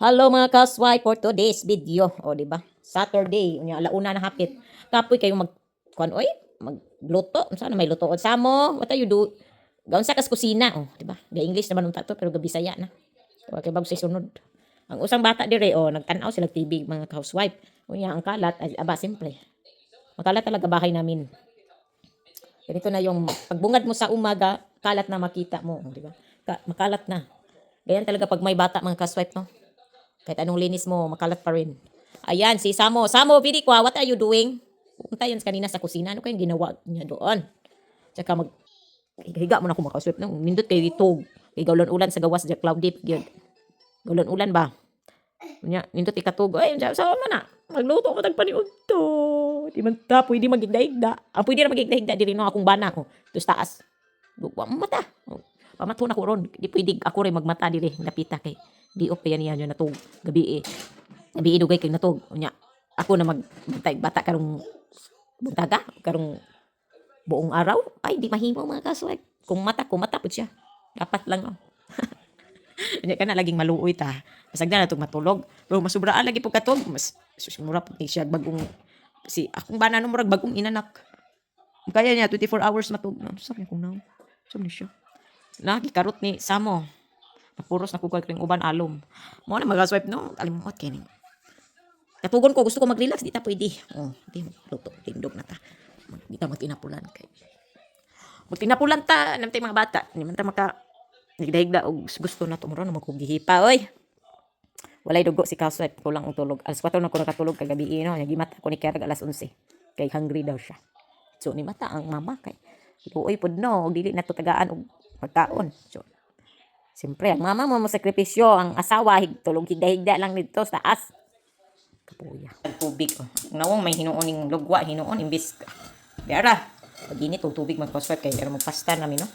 Hello mga kasway for today's video. O, di ba? Saturday, unya alauna na hapit. Kapoy kayo magluto. Sana may luto. Samo, what are you do? Gaon sa kas kusina. O, di ba? Ga English naman unta to pero ga Bisaya na. So, kay bago sa sunod. Ang usang bata dire nagtan-aw sila TV mga housewife. Unya ang kalat ay aba simple. Makalat talaga bahay namin. Ganito na yung pagbungad mo sa umaga, kalat na makita mo, di ba? Makalat na. Ganyan talaga pag may bata mga kaswipe, no? Kahit anong linis mo, makalat pa rin. Ayan, si Samo. Samo, Bidi Kwa, what are you doing? Pumunta yan kanina sa kusina. Ano kayong ginawa niya doon? Tsaka higa mo na ako makaswip. No? Nindot kayo dito. Kay gawlan ulan sa gawas, cloud deep. Gawlan ulan ba? Nindot ikatug. Ay, sama na. Magluto ko tagpaniod to. Di man ta, pwede magigdaigda. Ang pwede na magigdaigda, di rin no akong bana ko. Tus taas. Mata. Pamato na ko ron. Di pwede ako rin magmata diri. Napita kay. Di op yan niya natog gabi gabi dugay kay natog unya ako na magbantay bata karong buntaga karong buong araw ay di mahimo mga kasway kung mata pud siya dapat lang unya kana laging maluoy ta pasagdan natog matulog pero masubraan lagi pud katog mas mura pud siya bagong si akong bana no murag bagong inanak kaya niya 24 hours matug na sabi ko na sabi siya lagi karot ni Samo. Puros na kugay kring uban alom. Mo na magaswipe no, alimot kay ning. Katugon ko gusto ko mag-relax, di ta pwede. Oh, di luto, tindog na ta. Di ta magtinapulan kay. Magtinapulan ta namtay mga bata, di man ta maka nagdahigda og gusto na tumuro na magkugihipa oy. Walay dugo si kaswipe, kulang og tulog. Alas 4 na ko nakatulog kagabi no, nagimata ko ni Kerg alas 11. Kay hungry daw siya. So ni mata ang mama kay. Luoy pud no, dili na to tagaan og pagkaon. So siyempre, ang mama mo sakripisyo, ang asawa, tulog higda-higda lang dito sa taas. Kapuya. Tubig. Nawang may hinuuning lugwa, hinuon, imbis. Dara, pag init, tubig magpaswat kayo. Pero magpasta namin, no?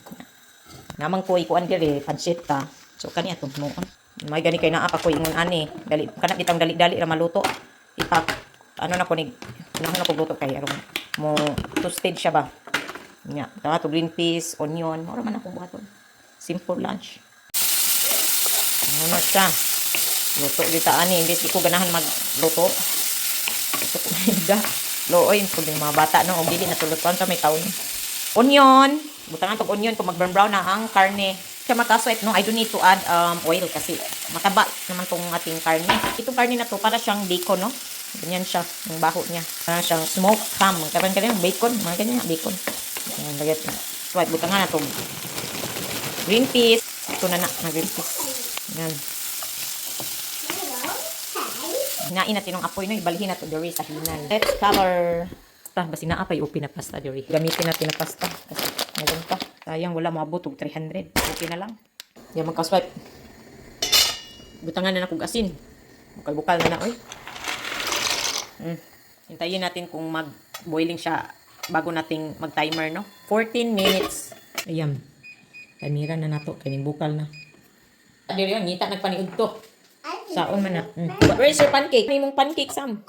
Namang ko, ikuan dire, pansit ta. So, kani atong hinuon. May gani kayo na ako, ingon ani. Kanat itang dali-dali na maluto. Ano na ko, nahon na ko luto kayo. Mo, toasted siya ba? Nya, to green peas, onion. Mura man akong buhaton. Simple lunch. Ano siya? Luto dito ani, imbes di ko ganahan magluto. Ito ko higa. Looy, kung yung mga bata no, og dili natulutuan sa may taon. Onion, butangan tog onion kung mag-brown na ang karne. Siya makaswet no, I don't need to add oil kasi mataba naman tong ating karne. Itong karne na to para siyang bacon no. Ganyan siya, yung baho niya. Para siyang smoked ham. Karon kanina bacon, mga ganyan bacon. Yan, lagyan na. Swipe butangan na tong green peas. Ito na green peas. Yan. Hinain natin ng apoy no, ibalhin na to diri sa hinan. Let's color. Basta naapay o pinapasta diri. Gamitin natin na pasta kasi ngayon pa. Sayang wala maabot og 300. Okay na lang. Yan magka-swipe. Butangan na kog asin. Bukal-bukal na oy. Hintayin natin kung mag-boiling siya bago nating mag-timer no. 14 minutes. Ayan. Timera na nato kay bukal na. Diri yon ngita nagpaniud to. Saon man na. Where is your pancake? May mong pancake Sam.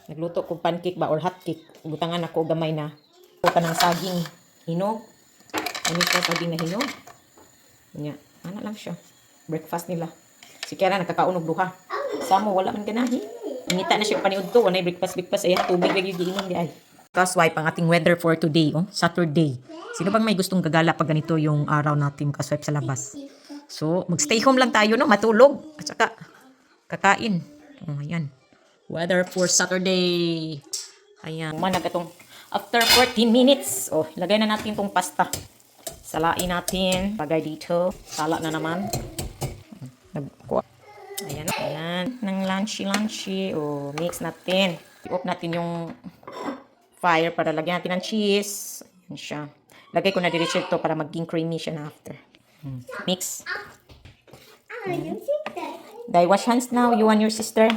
Nagluto ko pancake ba or hot cake. Butangan ako gamay na. Puta ng saging hinog. Ano ito saging na hinog? Nya, ano lang siya. Breakfast nila. Si Kera nakakaunog duha. Samo wala man ganahi. Ngita na siya paniud to. Wanay breakfast. Ayan, tubig lagi giinom di ay. Kaswipe ang ating weather for today, Saturday. Sino bang may gustong gagala pag ganito yung araw natin kaswipe sa labas? So, magstay home lang tayo, no? Matulog. At saka, kakain. Ayan. Weather for Saturday. Ayan. Manag itong after 14 minutes. Lagay na natin itong pasta. Salain natin. Bagay dito. Sala na naman. Ayan. Ayan. Nang lunchy. Mix natin. I-off natin yung fire para lagyan natin ng cheese. Ayan siya. Lagay ko na diretso ito para maging creamy siya na after. Mix. Dai wash hands now, you and your sister.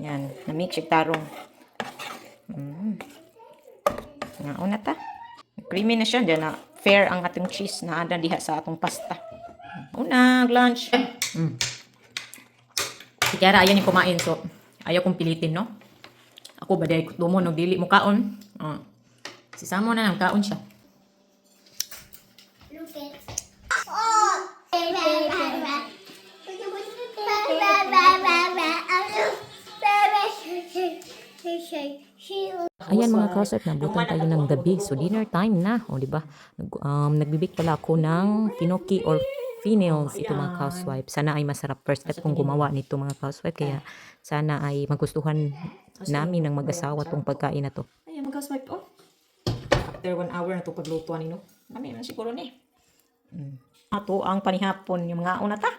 Yan, na-mix yung tarong. Nauna ta. Creamy na siya. Diyan na fair ang ating cheese na ada diha sa atong pasta. Una, lunch. Si Kiara, ayaw niya kumain. So, ayaw kong pilitin, no? Ako ba dahil kutumo, no? Dili mo kaon. Si Samo na nang kaon siya. Look at. Oh! Ayan mga kausap, nabutan tayo ng gabi. So dinner time na, o di ba? Nagbibig pala ako ng tinoki or females ito mga housewife. Sana ay masarap first step kung gumawa nito mga housewife. Kaya sana ay magustuhan namin ng mag-asawa tong pagkain na to. Ayan mga housewife, oh. After 1 hour na to paglutuan nino. Nami man siguro ni. Ato ang panihapon yung mga una ta.